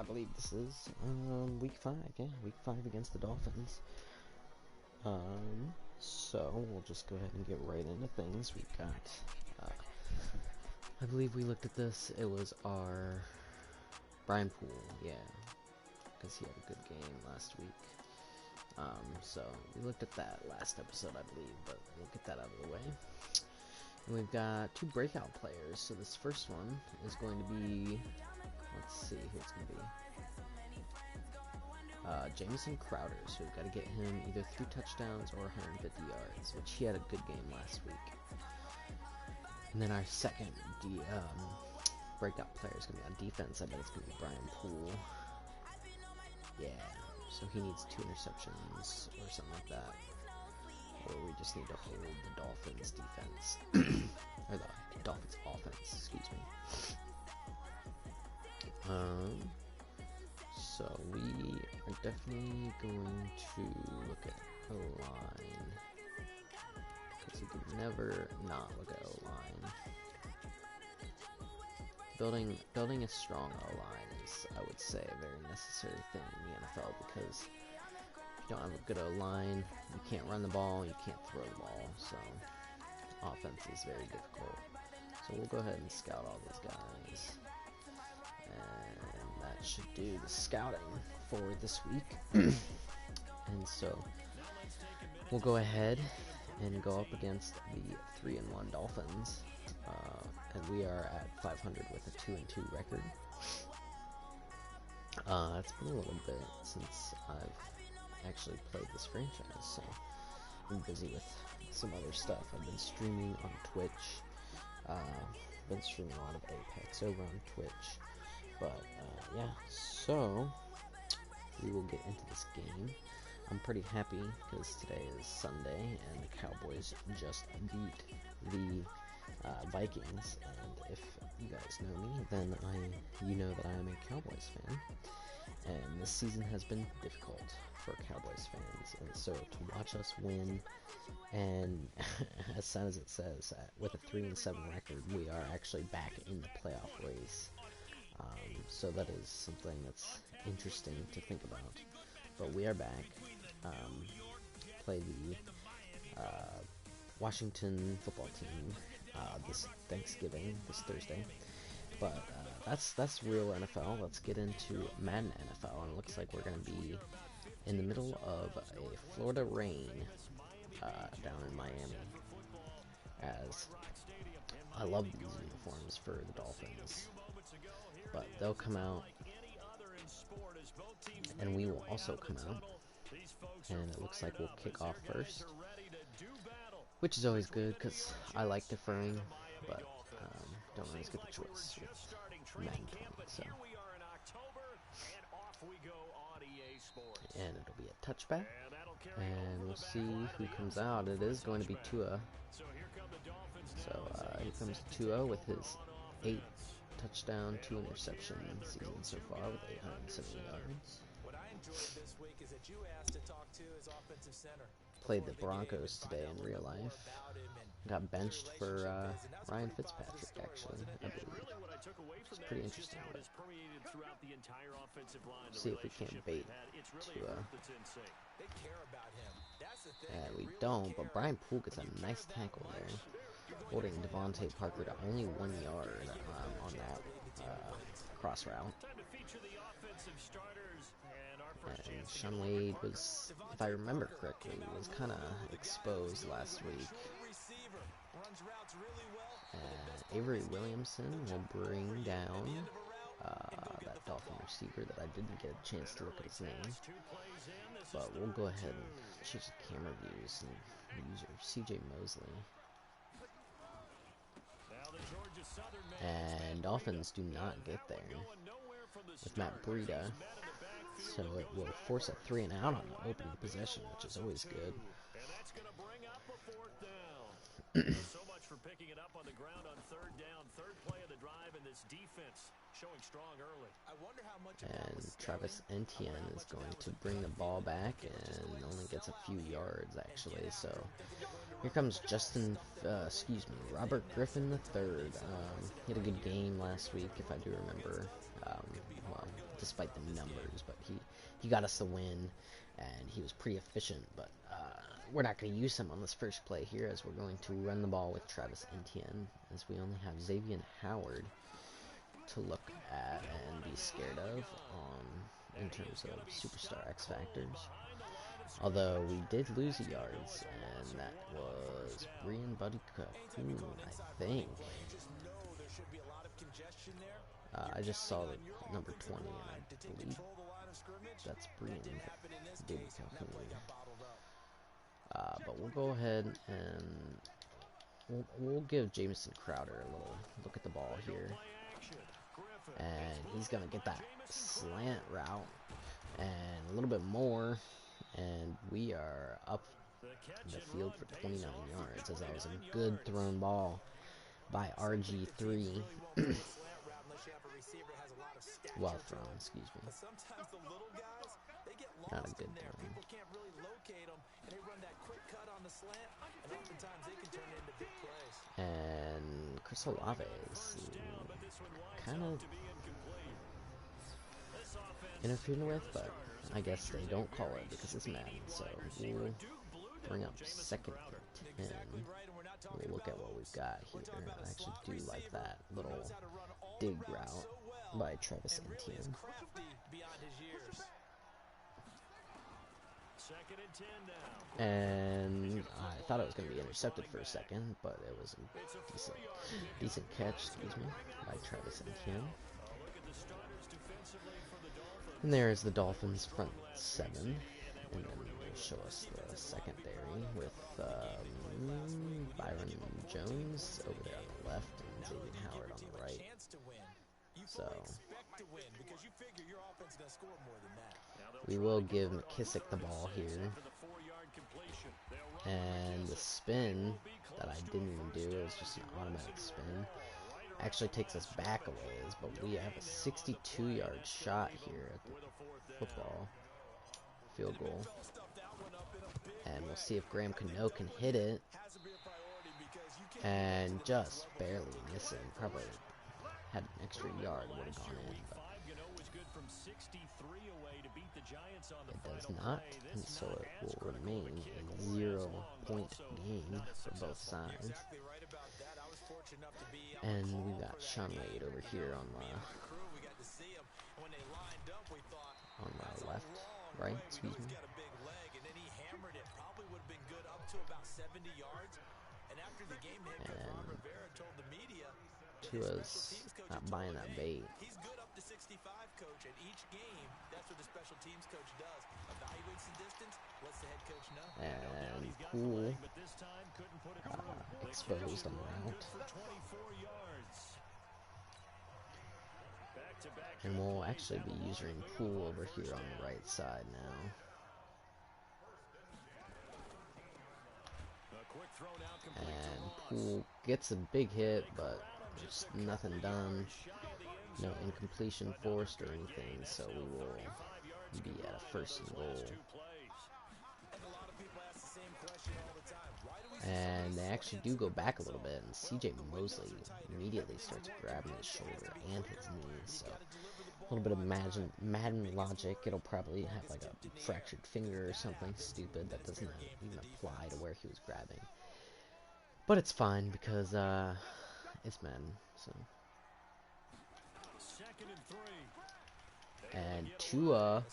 believe this is week 5, yeah, week 5 against the Dolphins. So we'll just go ahead and get right into things. We've got, I believe we looked at this, it was our Brian Poole, yeah, because he had a good game last week. So we looked at that last episode, I believe, but we'll get that out of the way. And we've got 2 breakout players, so this first one is going to be, let's see who it's going to be. Jamison Crowder, so we've got to get him either 3 touchdowns or 150 yards, which he had a good game last week. And then our second breakout player is going to be on defense. I bet it's going to be Brian Poole. Yeah, so he needs 2 interceptions or something like that. Or we just need to hold the Dolphins defense. Or the Dolphins offense, excuse me. So we are definitely going to look at O-line, because you can never not look at O-line. Building a strong O-line is, I would say, a very necessary thing in the NFL, because if you don't have a good O-line, you can't run the ball, you can't throw the ball, so offense is very difficult. So we'll go ahead and scout all these guys. And that should do the scouting for this week. And so we'll go ahead and go up against the 3-1 Dolphins. And we are at 500 with a 2-2 record. It's been a little bit since I've actually played this franchise, so I'm busy with some other stuff. I've been streaming on Twitch. Been streaming a lot of Apex over on Twitch. But, yeah, so we will get into this game. I'm pretty happy because today is Sunday and the Cowboys just beat the Vikings. And if you guys know me, then you know that I am a Cowboys fan. And this season has been difficult for Cowboys fans. And so to watch us win, and as sad as it says, with a 3-7 record, we are actually back in the playoff race. So that is something that's interesting to think about. But we are back. Play the Washington football team this Thanksgiving, this Thursday. But that's real NFL. Let's get into Madden NFL. And it looks like we're going to be in the middle of a Florida rain down in Miami. As I love these uniforms for the Dolphins. But they'll come out, and we will also come out, and it looks like we'll kick off first, which is always good, because I like deferring, but don't always get the choice with Madden 20, so. And it'll be a touchback, and we'll see who comes out. It is going to be Tua, so here comes Tua with his 8 touchdown, 2 interception season so far with 870 yards. Played the Broncos today in real life. Got benched for Ryan Fitzpatrick, actually, I believe. It's pretty interesting. But see if we can't bait Tua. And we don't, but Brian Poole gets a nice tackle there, holding Devontae Parker to only 1 yard on that cross route. And Sean Wade was, if I remember correctly, was kind of exposed last week. And Avery Williamson will bring down that Dolphin receiver that I didn't get a chance to look at his name. But we'll go ahead and change the camera views and use our CJ Mosley. And Dolphins do not get there with Matt Breida, so it will force a 3 and out on the opening possession, which is always good. So much for picking it up on the ground on 3rd down, 3rd play of the drive, and this defense showing strong early. And Travis Etienne is going to bring the ball back and only gets a few yards, actually. So here comes Robert Griffin III. He had a good game last week, if I do remember. Well, despite the numbers. But he got us the win, and he was pretty efficient. But we're not going to use him on this first play here, as we're going to run the ball with Travis Etienne, as we only have Xavier Howard to look at and be scared of in terms of superstar X factors. Although we did lose the yards, and that was Brian Buddy Cocoon, I think. I just saw the number 20, and I believe that's Brian Buddy Cocoon. But we'll go ahead and we'll give Jamison Crowder a little look at the ball here. And he's going to get that slant route and a little bit more. And we are up in the field for 29 yards, as that was a good thrown ball by RG3. Well thrown, excuse me. Not a good throw. And Chris Olave is kind of interfering with, but I guess they don't call it because it's Madden. So we'll bring up 2nd and 10. We'll look at what we've got here. I actually do like that little dig route by Travis Etienne. And I thought it was going to be intercepted for a second, but it was a decent catch, excuse me, by Travis Etienne. And there is the Dolphins' front 7, and then they'll show us the secondary with Byron Jones over there on the left and Xavier Howard on the right. So we will give McKissick the ball here. And the spin that I didn't even do, it was just an automatic spin, actually takes us back a ways, but we have a 62-yard shot here at the football field goal. And we'll see if Graham Cano can hit it. And just barely missing. Probably had an extra yard, would have gone in. But it does not, and so it will remain a 0-point game for both sides. And we've got Sean Wade over here on the left, right, excuse me. And Tua's not buying that bait. And Poole exposed on the route. And we'll actually be using Poole over here on the right side now. And Poole gets a big hit, but there's nothing done. No incompletion forced or anything, so we will be at a 1st and goal. And they actually do go back a little bit, and CJ Mosley immediately starts grabbing his shoulder and his knee, so a little bit of Madden logic. It'll probably have like a fractured finger or something stupid that doesn't even apply to where he was grabbing. But it's fine because it's Madden, so. And Tua,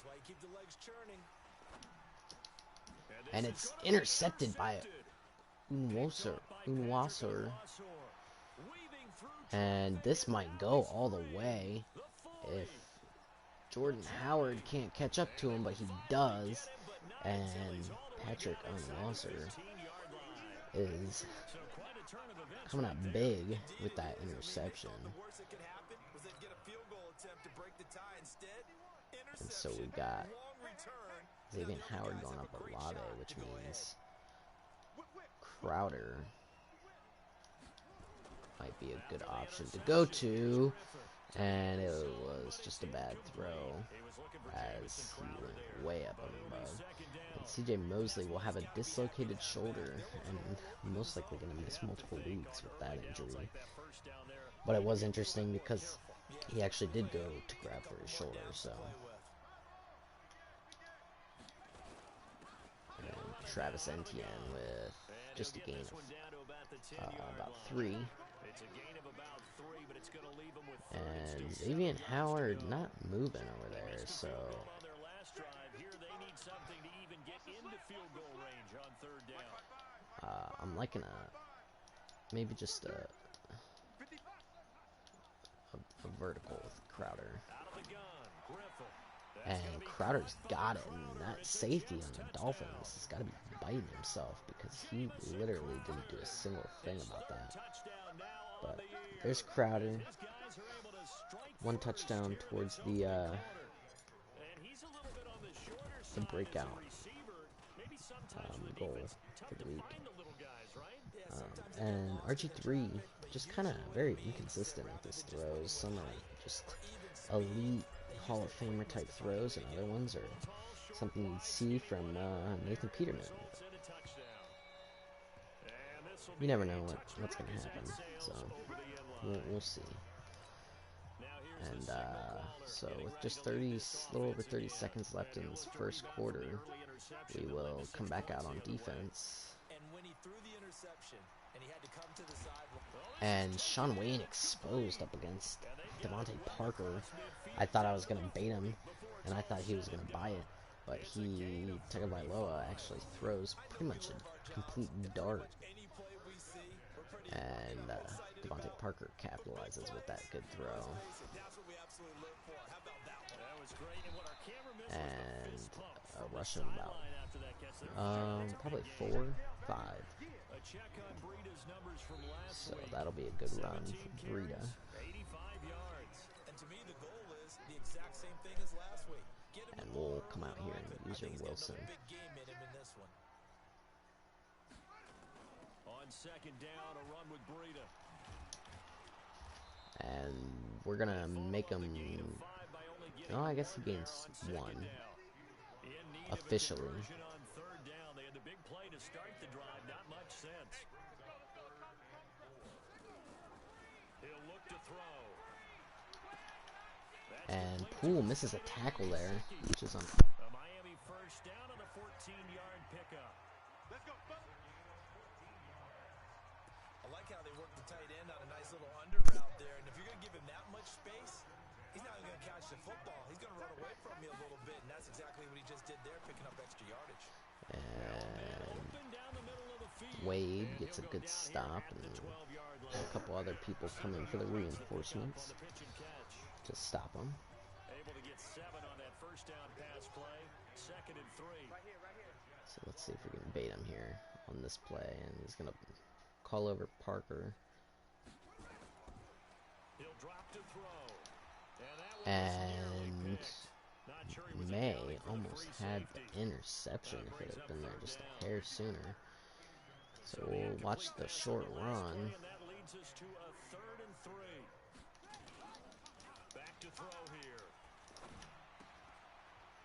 and it's intercepted by Unwasser. And this might go all the way if Jordan Howard can't catch up to him, but he does. And Patrick Unwasser is coming up big with that interception. And so we got Xavier Howard going up Olave, which means Crowder might be a good option to go to. And it was just a bad throw as he went way up above. And CJ Mosley will have a dislocated shoulder and most likely going to miss multiple weeks with that injury. But it was interesting because He actually did go to grab for his shoulder, so. And Travis Etienne with just a gain of about 3. And Xavier Howard not moving over there, so. I'm liking maybe just a vertical with Crowder. And Crowder's got it, and that safety on the Dolphins has got to be biting himself because he literally didn't do a single thing about that. But there's Crowder. 1 touchdown towards the breakout goal for the week. And RG3 just kind of very inconsistent with his throws. Some are just elite Hall of Famer type throws, and other ones are something you'd see from Nathan Peterman. You never know what's going to happen, so we'll see. And so with just a little over 30 seconds left in this first quarter, we will come back out on defense. And Sean Wayne exposed up against Devontae Parker. I thought I was going to bait him, and I thought he was going to buy it. But Tagovailoa actually throws pretty much a complete dart. And Devontae Parker capitalizes with that good throw. And a rush of about probably 4, 5. So that'll be a good run for Breida. And we'll come out here and use your Wilson. And we're gonna make him. Oh, I guess he gains 1 officially. And Poole misses a tackle there, which is on. Miami first down on a 14-yard pickup. Let's go. I like how they work the tight end on a nice little under route there, and if you're going to give him that much space, he's not going to catch the football. He's going to run away from you a little bit, and that's exactly what he just did there, picking up extra yardage. And Wade gets a good stop, and a couple other people come in for the reinforcements to stop him. Able to get 7 on that first down pass play. 2nd and 3. So let's see if we can bait him here on this play, and he's gonna call over Parker. He'll drop to throw. And May almost had the interception if it had been there just a hair sooner. So we'll watch the short run. That leads us to a 3rd and 3. Back to throw here.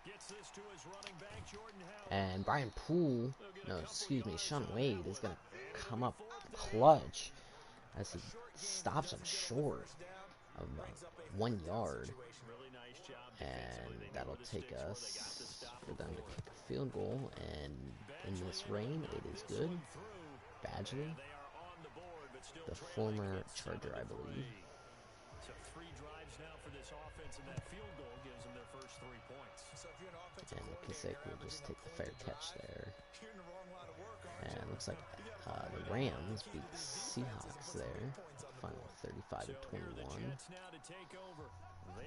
Gets this to his running back, Jordan Howard. And Brian Poole, Sean Wade is going to come up clutch as he stops him short of 1 yard. And that'll take us for them to kick a field goal. And in this rain, it is good. Badgley, the former Charger, I believe. So 3 drives now for this offense, and that field goal gives them their first 3 points. And Kasich will just take the fair catch there. And it looks like the Rams beat the Seahawks there. Final 35-21.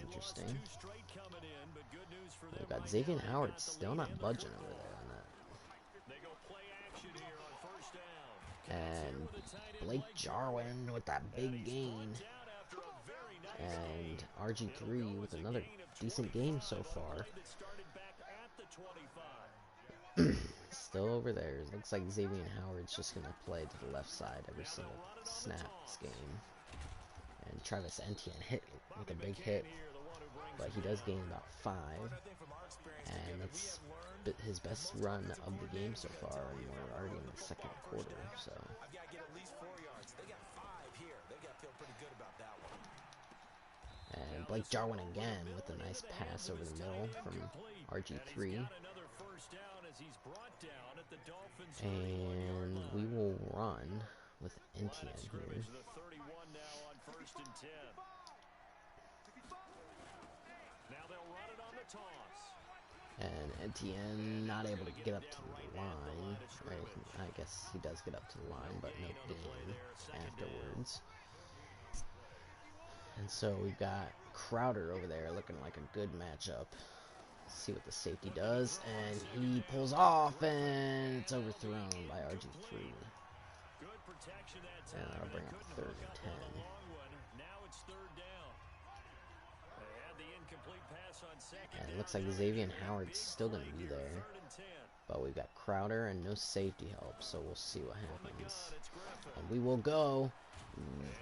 Interesting. We've got Xavier Howard still not budging over there on that. And Blake Jarwin with that big gain. And RG3 with another decent game so far. Still over there. It looks like Xavier Howard's just going to play to the left side every single snap this game. And Travis Etienne hit with a big hit. But he does gain about 5. And that's his best run of the game so far. And we're already in the 2nd quarter. So. And Blake Jarwin again with a nice pass over the middle from RG3. And we will run with NTN here. And NTN not able to get up to the line. Right? I guess he does get up to the line, but no gain afterwards. And so we've got Crowder over there looking like a good matchup. Let's see what the safety does. And he pulls off, and it's overthrown by RG3. And that'll bring up 3rd and 10. And it looks like Xavier Howard's still going to be there. But we've got Crowder and no safety help, so we'll see what happens. And we will go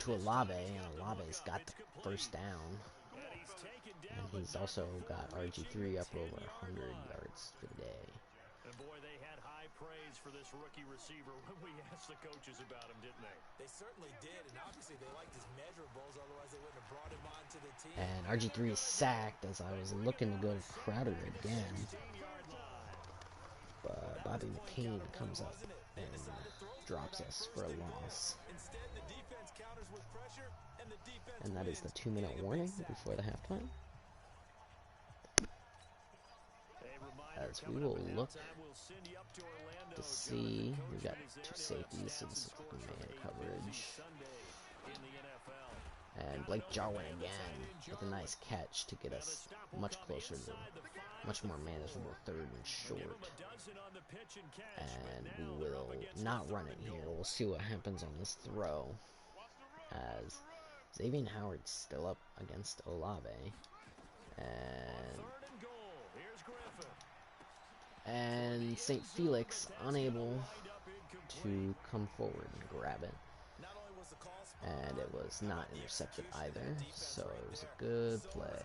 to Olave, and Olave's got the first down. And he's also got RG3 up over 100 yards for the day. And boy, they had high praise for this rookie receiver when we asked the coaches about him, didn't they? They certainly did, and obviously they liked his measurables, otherwise they wouldn't have brought him onto the team. And RG3 is sacked as I was looking to go to Crowder again. But Bobby McCain comes up and drops us for a loss. And that is the 2-minute warning before the halftime. As we will look to see, we got 2 safeties, so this is man coverage. And Blake Jarwin again with a nice catch to get us much closer to much more manageable 3rd and short. And we will not run it here. We'll see what happens on this throw, as Xavier Howard's still up against Olave. And St. Felix unable to come forward and grab it. And it was not intercepted either, so it was a good play.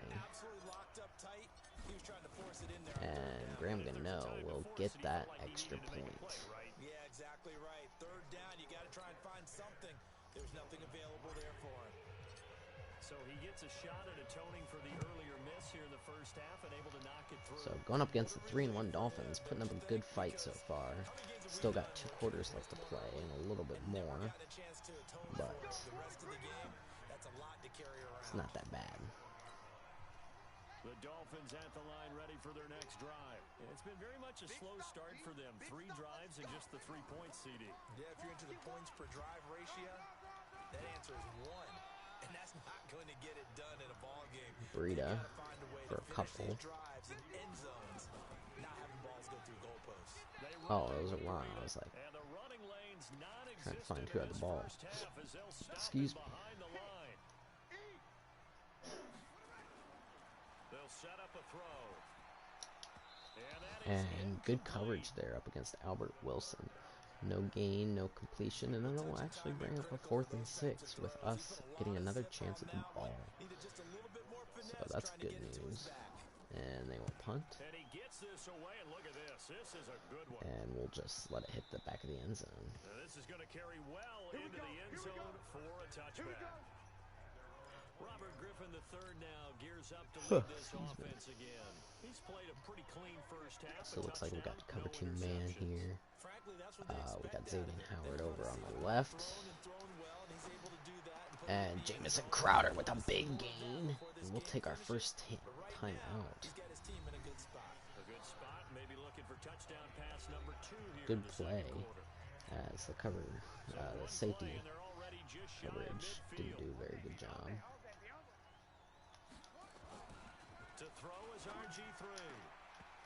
And Graham Gano will get that extra point. Yeah, exactly right. 3rd down, you got to try and find something. There's nothing available there for him. So he gets a shot at atoning for the earlier miss here in the first half and able to knock it through. So going up against the 3-1 Dolphins, putting up a good fight so far. Still got 2 quarters left to play and a little bit more, but it's not that bad. The Dolphins at the line ready for their next drive. It's been very much a slow start for them. 3 drives and just the 3 points, CD. Yeah, if you're into the points per drive ratio, that answer is 1. And that's not going to get it done in a ball game. Breida for a couple. Oh, those are wrong. I was like trying to find who had the ball. Excuse me. And good coverage there up against Albert Wilson. No gain, no completion, and then it'll actually bring up a 4th and 6 with us getting another chance at the ball. So that's good news. And they will punt. And we'll just let it hit the back of the end zone. This is going to carry well into the end zone for a touchback. Robert Griffin III now gears up to lead this offense again. He's played a pretty clean first half. So it looks like we got cover 2 man here. We got Xavier Howard over on the left. And Jamison Crowder with a big gain. And we'll take our first time out. Good play as the cover, the safety coverage didn't do a very good job.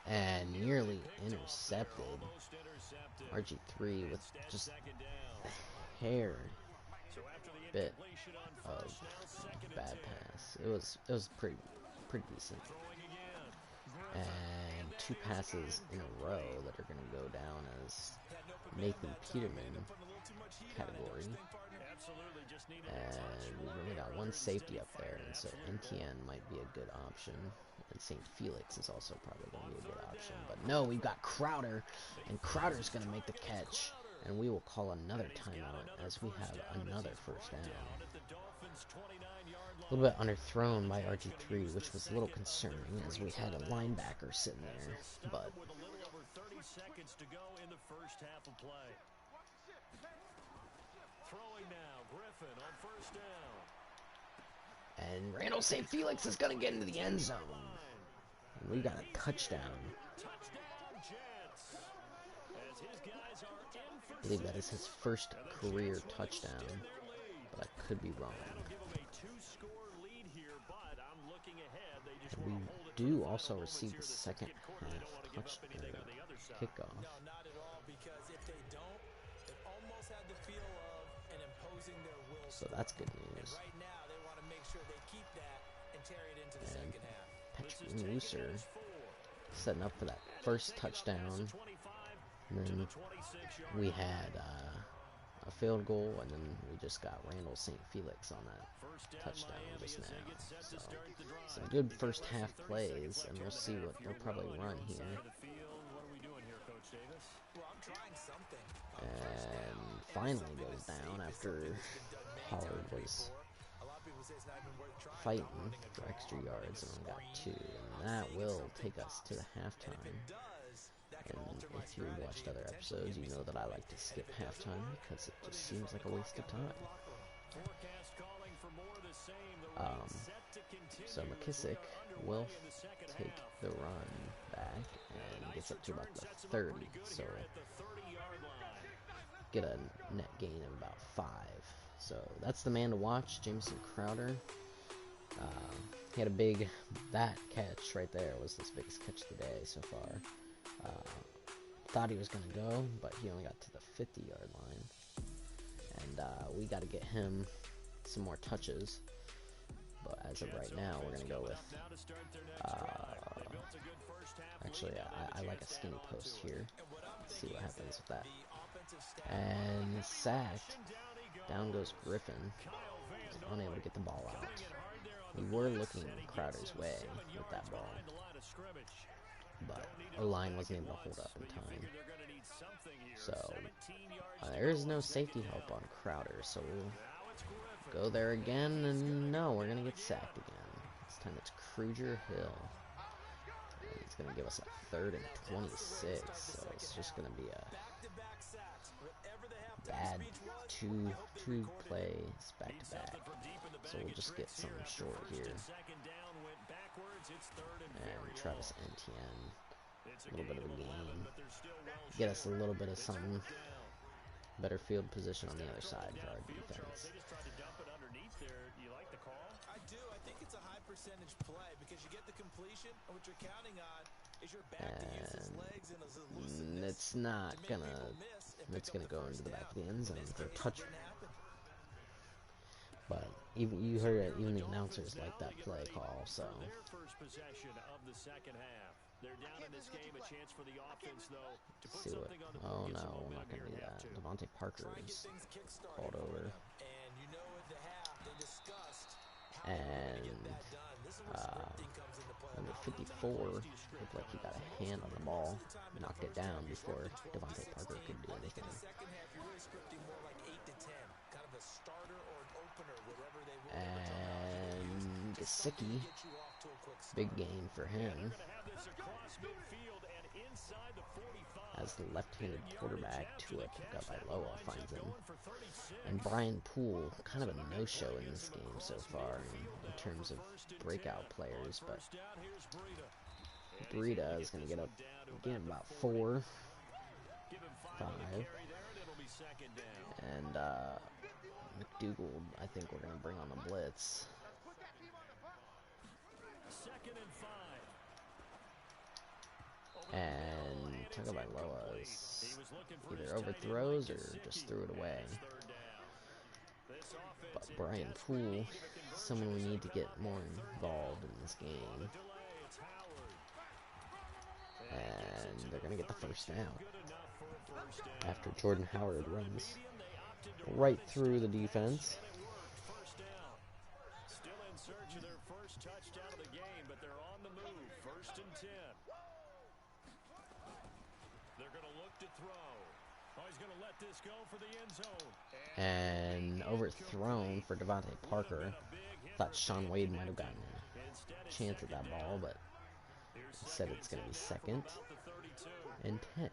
And nearly intercepted. RG3 with just a hair bit of bad pass. It was pretty decent. And 2 passes in a row that are going to go down as Nathan Peterman category. And we've only got 1 safety up there, and so NTN might be a good option. And St. Felix is also probably going to be a good option. But no, we've got Crowder, and Crowder's going to make the catch. And we will call another timeout as we have another first down. A little bit underthrown by RG3, which was a little concerning as we had a linebacker sitting there. But with a little over 30 seconds to go in the first half of play. Throwing now, Griffin on first down. and Randall St. Felix is gonna get into the end zone. And we got a touchdown. Touchdown, Jets. As his guys are in for I believe that is his first career touchdown, but I could be wrong. That'll give him a 2-score lead here, but I'm looking ahead. They just And want we to hold it do for the also final receive moments the here, second second quarter. They don't want to give half up anything on the other side. kickoff. No, not at all, because if they don't, it almost had the feel of an imposing their will. So that's good And news. right now, they want to make sure they keep that and carry it into the And second half. Patrick Looser setting up for that first touchdown. And then we had a field goal, and then we just got Randall St. Felix on that touchdown just now. So some good first half plays, and we'll see what they'll probably run here. Well, I'm trying something. And finally goes down after Howard was A lot of people say it's not even worth trying. fighting for extra yards and only got 2, and that will take us to the halftime. And if you watched other episodes, you know that I like to skip halftime because it just seems like a waste of time. So McKissick will take the run back and gets up to about the 30, so get a net gain of about 5. So that's the man to watch, Jamison Crowder. He had that catch right there was his biggest catch of the day so far. Thought he was going to go, but he only got to the 50-yard line. And we got to get him some more touches. But as of right now, we're going to go with... actually, I like a skinny post here. Let's see what happens with that. And sacked. Down goes Griffin. He's unable to get the ball out. We were looking Crowder's way with that ball, but O-line wasn't able to hold up in time. So there is no safety help on Crowder, so we'll go there again, and no, we're going to get sacked again. This time it's Kruger Hill. And he's going to give us a 3rd and 26, so it's just going to be a bad two plays back to back. So we'll just get some short here. And Travis Etienne, a little bit of a gain. Get us a little bit of something. Better field position on the other side for our defense. I do. I think it's a high percentage play because you get the completion, and what you're counting on is your back against his legs and his elusiveness. It's not gonna. It's gonna go into the back of the end zone for a touchdown. But even you heard it. Even the announcers like that play call. So. They're down in this game, a chance for the offense, though, to put See what? something on the Oh board, get no, some we're not gonna momentum do here. that. Devontae Parker is called over. And you know at the half they discussed how And to get that done. This is where scripting comes into play. number 54 looked like he got a hand on the ball, knocked it down before Devontae Parker could do anything. In the second half, you're really scripting more like 8 to 10, kind of a starter or an opener, whatever they will. And Gesicki, big gain for him. As the left-handed quarterback, Tua picked up by Loa finds him. And Brian Poole, kind of a no-show in this game so far in terms of breakout players, but Breida is going to get up again about 4, 5. And McDougal, I think we're going to bring on the blitz. And Tagovailoa is either overthrows or just threw it away. But Brian Poole, someone we need to get more involved in this game. And they're going to get the first down. After Jordan Howard runs right through the defense. Still in search of their first touchdown of the game, but they're on the move. 1st and 10. They're going to look to throw. Oh, he's going to let this go for the end zone. And overthrown for Devontae Parker. Thought Sean Wade might have gotten a chance at that ball, but instead it's going to be 2nd and 10.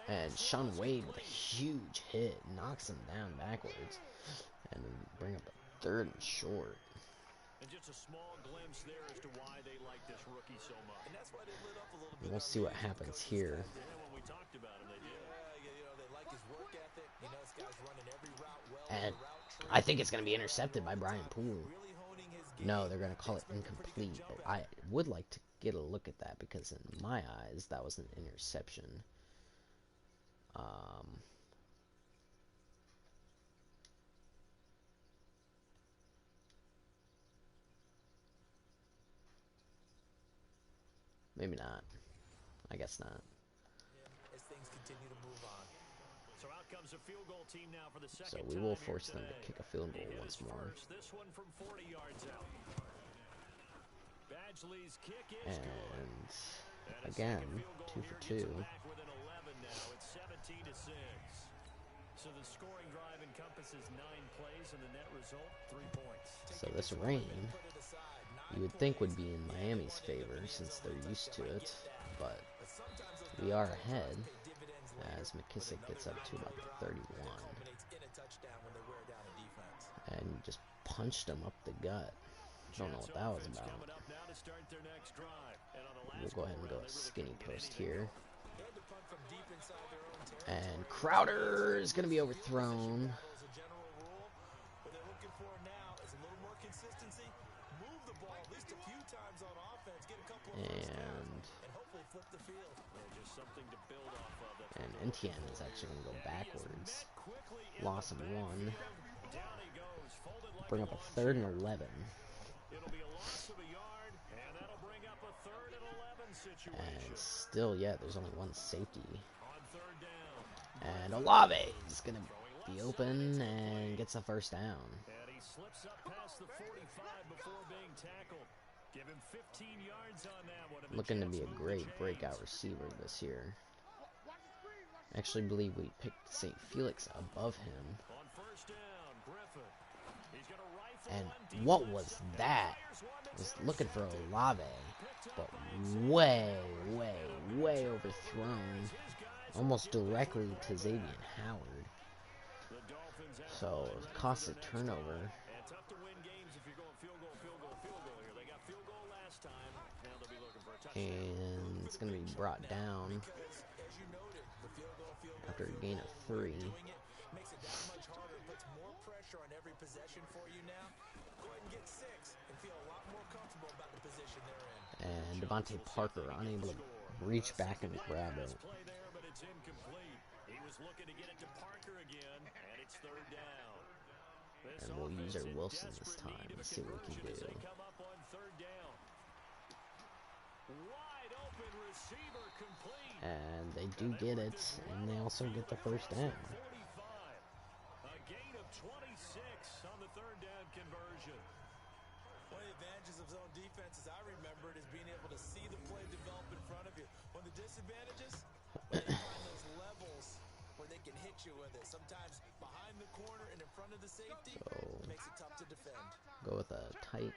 And Sean Wade with a huge hit knocks him down backwards, and then bring up a 3rd and short. And just a small glimpse there as to why they like this rookie so much. And that's why they lit up a little bit. We'll see what happens here. Yeah, when we talked about him, they did. They like his work ethic. This guy's running every route well. And I think it's going to be intercepted by Brian Poole. No, they're going to call it incomplete. But I would like to get a look at that, because in my eyes, that was an interception. Maybe not. I guess not. As things continue to move on. So out comes a field goal team now for the second So we will force them to kick a field goal once more. This one from 40 yards out. Badgley's kick is and again, 2 for 2. Within 11 now. It's 17-6. So the scoring drive encompasses 9 plays, and the net result 3 points. So this rain, you would think, would be in Miami's favor since they're used to it, but we are ahead as McKissick gets up to about the 31. And just punched him up the gut. Don't know what that was about. We'll go ahead and go skinny post here. And Crowder is going to be overthrown. And Etienne is actually going to go backwards. Loss of 1. Bring up a 3rd and 11. And still, yeah, there's only 1 safety. And Olave is going to be open and gets a 1st down. And he slips up past the 45 before being tackled. Give him 15 yards on that one. Looking to be a great breakout receiver this year. I actually believe we picked St. Felix above him. On 1st down, Griffin. He's got a rifle. And what was that? I was looking for Olave, but way overthrown. Almost directly to Xavier Howard. So, it cost a turnover. And it's going to be brought down after a gain of 3. Makes it that much harder, puts more pressure on every possession for you now. Go ahead and get 6 and feel a lot more comfortable about the position they're in. And Devontae Parker unable to reach back and grab it. It's incomplete. He was looking to get it to Parker again, and it's 3rd down. And we'll use our Wilson this time. Let's see what we can do. Come up on 3rd down. Wide open receiver complete. And they do get it, and they also get the 1st down. 45. A gain of 26 on the 3rd down conversion. One of the advantages of zone defense, as I remember it, is being able to see the play develop in front of you. One of the disadvantages, when they find those levels where they can hit you with it. Sometimes behind the corner and in front of the safety, makes it tough to defend. Go with a tight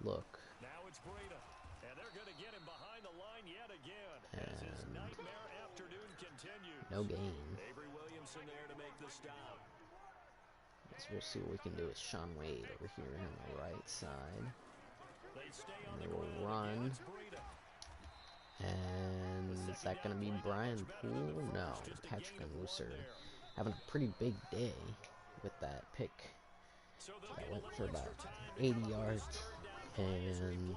look. Now it's Breida, and they're going to get him behind the line yet again. As his And nightmare afternoon continues. no gain. Avery Williamson there to make the stop. So we'll see what we can do with Sean Wade over here on the right side. And they will run. And is that going to be Brian Poole? No, Patrick and Looser having a pretty big day with that pick. That went for about 80 yards. And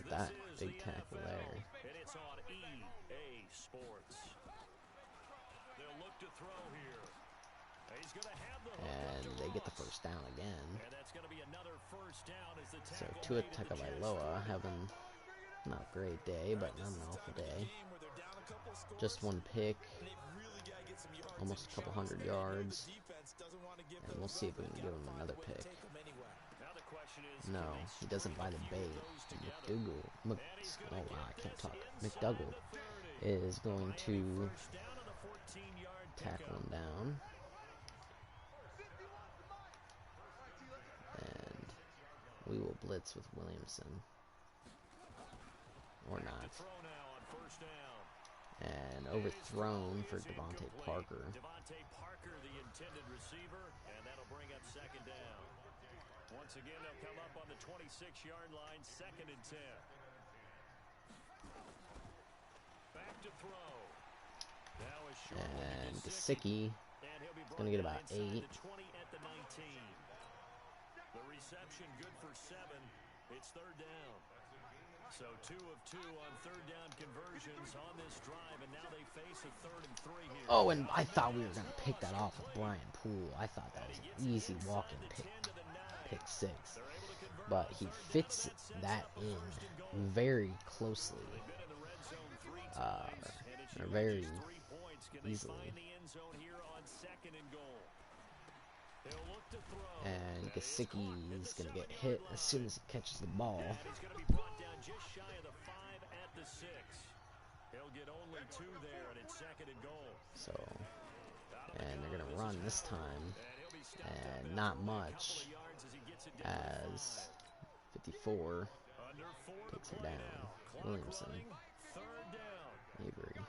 that big tackle there. And it's on EA Sports. They'll look to throw here. He's going to have the And they get the 1st down again. And that's going to be another 1st down as the So tackle Tua Tagovailoa having not a great day, but not an awful day. Just 1 pick, almost a couple hundred yards, and we'll see if we can give him another pick. No, he doesn't buy the bait. Oh wow, I can't talk. McDougall is going to tackle him down. And we will blitz with Williamson. Or not. And overthrown for Devontae Parker. Devontae Parker, the intended receiver, and that'll bring up second down. Once again, they'll come up on the 26-yard line, 2nd and 10. Back to throw. Now a short and Gesicki is going to get about 8. The 20 at the 19. The reception good for 7. It's 3rd down. So 2 of 2 on 3rd down conversions on this drive, and now they face a 3rd and 3 here. Oh, and I thought we were going to pick that off with Brian Poole. I thought that was an easy walking pick 6. But he fits that in very closely. Very easily. And Gesicki is going to get hit as soon as he catches the ball. He's going to be brought down just shy of the 5 at the 6. He'll get only 2 there, and it's 2nd and goal. So, and they're going to run this time, and not much, as 54 takes him down. Williamson, Avery.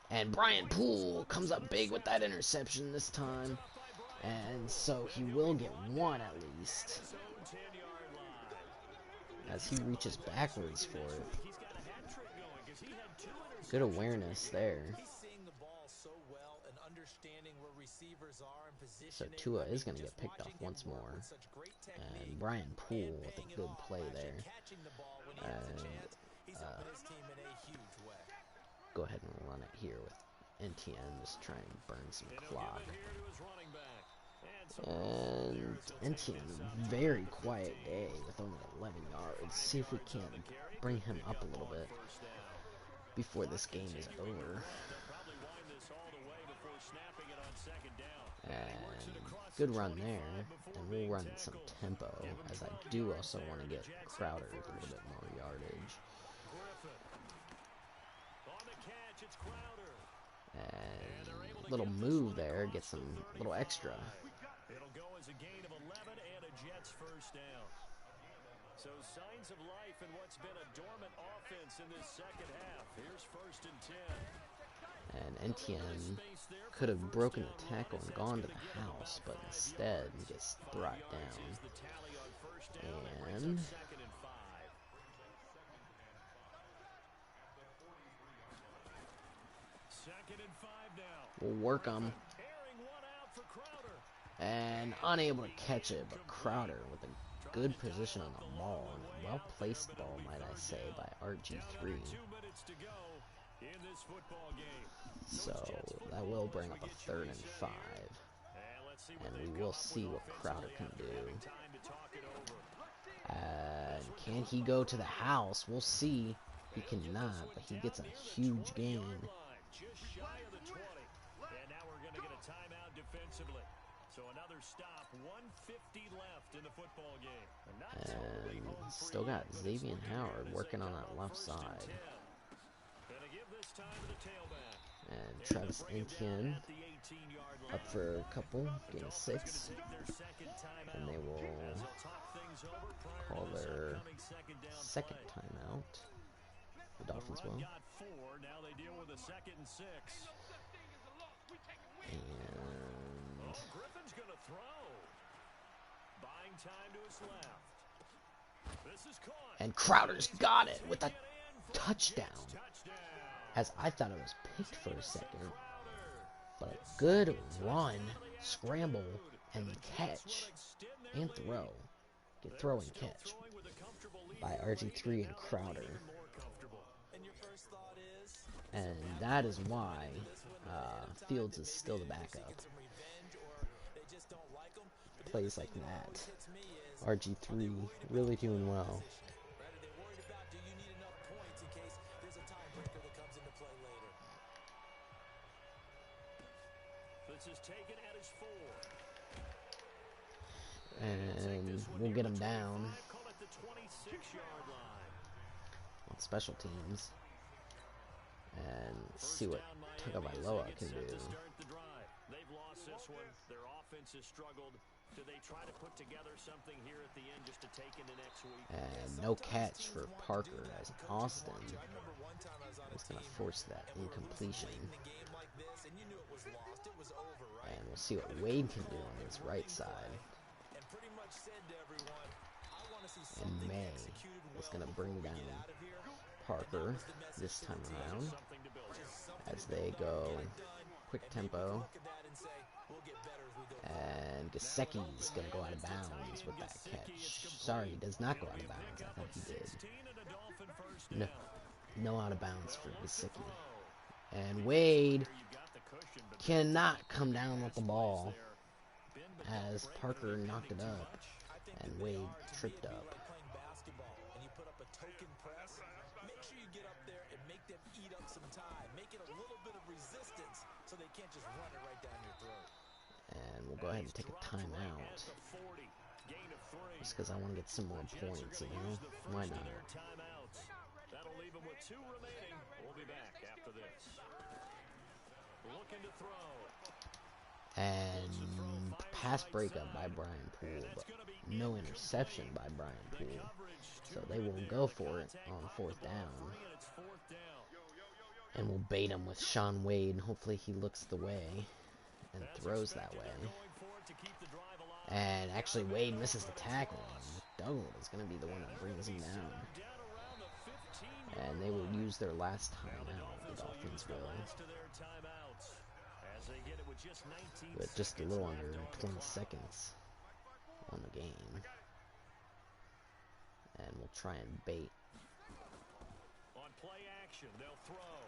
And Brian Poole comes up big with that interception this time. And so he will get 1 at least. As he reaches backwards for it. Good awareness there. So Tua is going to get picked off once more. And Brian Poole with a good play there. And go ahead and run it here with NTN, just try and burn some clock. And NTN, very quiet day with only 11 yards. See if we can bring him up a little bit before this game is over. And good run there, and we'll run some tempo, as I do also want to get Crowder a little bit more yardage. And a little move there, get some little extra. It'll go as a gain of 11 and a Jets first down. So signs of life in what's been a dormant offense in this second half. Here's 1st and 10. And NTN could have broken the tackle and gone to the house, but instead he gets brought down. And we'll work him. And unable to catch it, but Crowder with a good position on the ball, and a well-placed ball, might I say, by RG3. So that will bring up a 3rd and 5. And we will see what Crowder can do. And can he go to the house? We'll see. He cannot, but he gets a huge gain. So another stop, 150 left in the football game. And still got Xavier Howard working on that left side. And Travis Etienne up for a couple, getting 6. And they will call their 2nd timeout. The Dolphins will. Now they deal with a 2nd and 6. And Griffin's going to throw. Buying time to his left. This is caught. And Crowder's got it with a touchdown. As I thought it was picked for a second. But a good run, scramble, and catch. And throw. Get throw and catch by RG3 and Crowder. And that is why Fields is still the backup. Plays like that. RG3 really doing well. And we'll get him down on special teams. And see what Tagovailoa can do. They've lost this one. Their offense has struggled. Do they try to put together something here at the end just to take into next week? And no catch for Parker as Austin is going to force that incompletion. And we'll see what Wade can do on his right side. And May is going to bring down Parker this time around as they go quick tempo. And Gesicki's going to go out of bounds with that catch. Sorry, he does not go out of bounds. I thought he did. No out of bounds for Gesicki. And Wade cannot come down with the ball as Parker knocked it up. And Wade tripped up. And we'll go ahead and take a timeout. Just because I want to get some more points, you know? Why not? That'll leave him with 2 remaining. We'll be back after this. Looking to throw. And pass breakup by Brian Poole, but no interception by Brian Poole. So they will go for it on 4th down. And we'll bait him with Sean Wade. Hopefully he looks the way and throws that way. And actually Wade misses the tackle. McDougald is going to be the one that brings him down. And they will use their last timeout. The Dolphins will. With just a little under 20 seconds on the game. And we'll try and bait. On play action, they'll throw.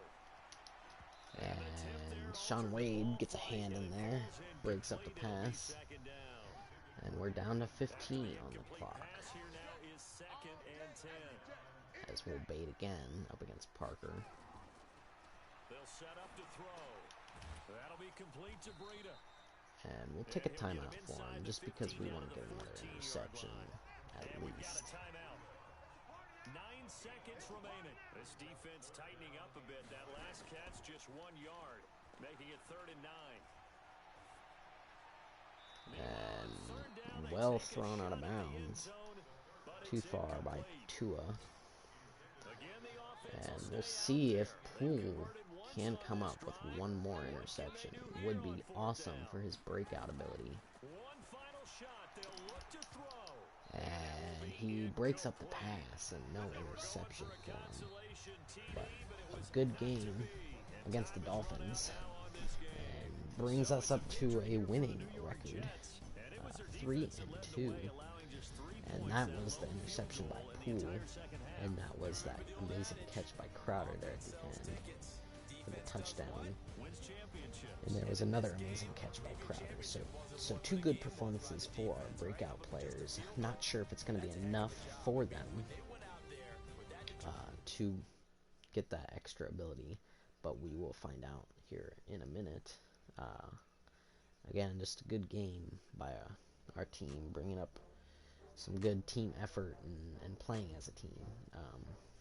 And Sean Wade gets a hand in there, breaks up the pass, and we're down to 15 on the clock. As we'll bait again up against Parker. They'll set up to throw. That'll be complete to Breida. And we'll take a timeout for him, just because we want to get another interception at least. 9 seconds remaining. This defense tightening up a bit. That last catch just 1 yard, making it 3rd and 9. And well thrown out of bounds. Too far by Tua. And we'll see if Poole can come up with one more interception. Would be awesome for his breakout ability. And he breaks up the pass and no interception for him. But a good game against the Dolphins. And brings us up to a winning record. 3-2. And that was the interception by Poole. And that was that amazing catch by Crowder there at the end for the touchdown. And there was another amazing catch by Crowder. So 2 good performances for our breakout players. I'm not sure if it's going to be enough for them to get that extra ability, but we will find out here in a minute. Again, just a good game by our team, bringing up some good team effort and playing as a team.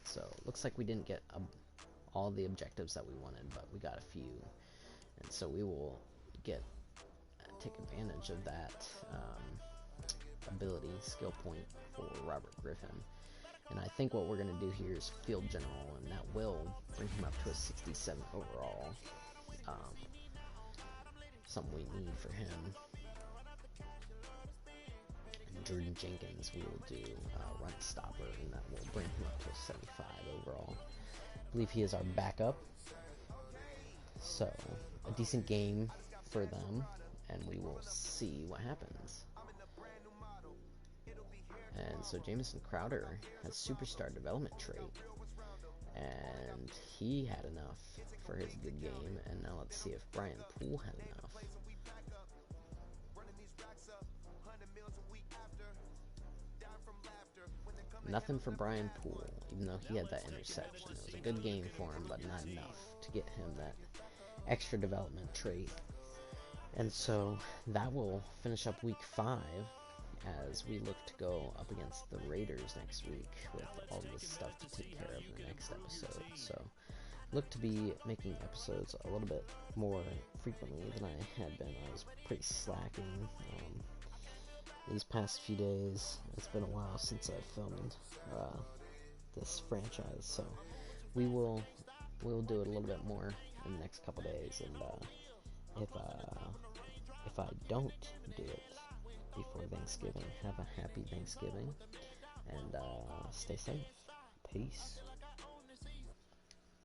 So looks like we didn't get all the objectives that we wanted, but we got a few, and so we will take advantage of that ability, skill point for Robert Griffin. And I think what we're going to do here is field general, and that will bring him up to a 67 overall. Something we need for him. And Jordan Jenkins we will do run stopper, and that will bring him up to a 75 overall. I believe he is our backup. So, a decent game for them, and we will see what happens. And so Jamison Crowder has superstar development trait, and he had enough for his good game. And now let's see if Brian Poole had enough. Nothing for Brian Poole, even though he had that interception. It was a good game for him, but not enough to get him that extra development trait. And so that will finish up week 5 as we look to go up against the Raiders next week with all this stuff to take care of in the next episode. So look to be making episodes a little bit more frequently than I had been. I was pretty slacking these past few days. It's been a while since I filmed this franchise, so we'll do it a little bit more in the next couple days. And if I don't do it before Thanksgiving, have a happy Thanksgiving and stay safe. Peace.